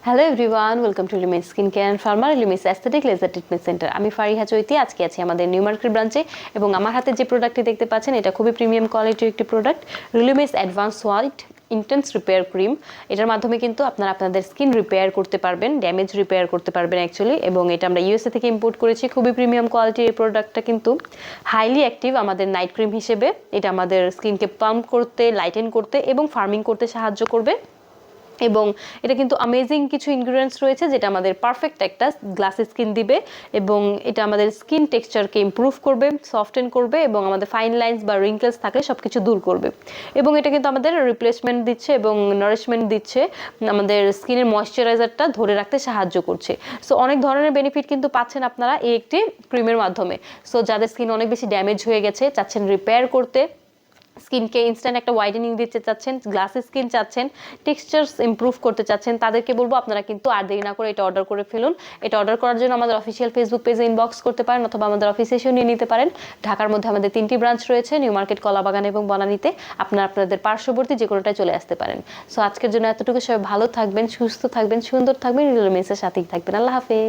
Hello everyone, welcome to Limins skin care and pharma Limins aesthetic laser treatment center. আমি ফারিহা চৈতি আজকে আছি আমাদের new market ব্রাঞ্চে এবং আমার হাতে যে প্রোডাক্টটি দেখতে পাচ্ছেন এটা খুবই প্রিমিয়াম কোয়ালিটির একটি product, Relumins advance white intense repair cream. এটার মাধ্যমে কিন্তু আপনারা আপনাদের স্কিন রিপেয়ার করতে পারবেন, ড্যামেজ রিপেয়ার করতে পারবেন অ্যাকচুয়ালি। এবং এটা আমরা ইউএসএ থেকে ইম্পোর্ট করেছি, খুবই প্রিমিয়াম কোয়ালিটির এই প্রোডাক্টটা কিন্তু হাইলি অ্যাক্টিভ আমাদের নাইট ক্রিম হিসেবে। এটা আমাদের স্কিনকে পাম্প করতে, লাইটেন করতে এবং ফার্মিং করতে সাহায্য করবে। এবং এটা কিন্তু অ্যামেজিং কিছু ইনগ্রিডিয়েন্টস রয়েছে যেটা আমাদের পারফেক্ট একটা গ্লাসি স্কিন দিবে এবং এটা আমাদের স্কিন টেক্সচারকে ইমপ্রুভ করবে, সফটেন করবে এবং আমাদের ফাইন লাইন্স বা রিঙ্কেলস থাকলে সব কিছু দূর করবে। এবং এটা কিন্তু আমাদের রিপ্লেসমেন্ট দিচ্ছে এবং নারিশমেন্ট দিচ্ছে, আমাদের স্কিনের ময়শ্চারাইজারটা ধরে রাখতে সাহায্য করছে। সো অনেক ধরনের বেনিফিট কিন্তু পাচ্ছেন আপনারা এই একটি ক্রিমের মাধ্যমে। সো যাদের স্কিন অনেক বেশি ড্যামেজ হয়ে গেছে, চাচ্ছেন রিপেয়ার করতে, স্কিনকে ইনস্ট্যান্ট একটা হোয়াইটেনিং দিতে চাচ্ছেন, গ্লাসি স্কিন চাচ্ছেন, টেক্সচার্স ইমপ্রুভ করতে চাচ্ছেন, তাদেরকে বলবো আপনারা কিন্তু আর দেরি না করে এটা অর্ডার করে ফেলুন। এটা অর্ডার করার জন্য আমাদের অফিসিয়াল ফেসবুক পেজে ইনবক্স করতে পারেন অথবা আমাদের অফিসে এসেও নিয়ে নিতে পারেন। ঢাকার মধ্যে আমাদের 3টি ব্রাঞ্চ রয়েছে, নিউ মার্কেট, কলাবাগান এবং বনানীতে। আপনারা আপনাদের পার্শ্ববর্তী যে কোনোটায় চলে আসতে পারেন। সো আজকের জন্য এতটুকু, সবাই ভালো থাকবেন, সুস্থ থাকবেন, সুন্দর থাকবেন, রিলুমিন্সের সাথেই থাকবেন। আল্লাহ হাফেজ।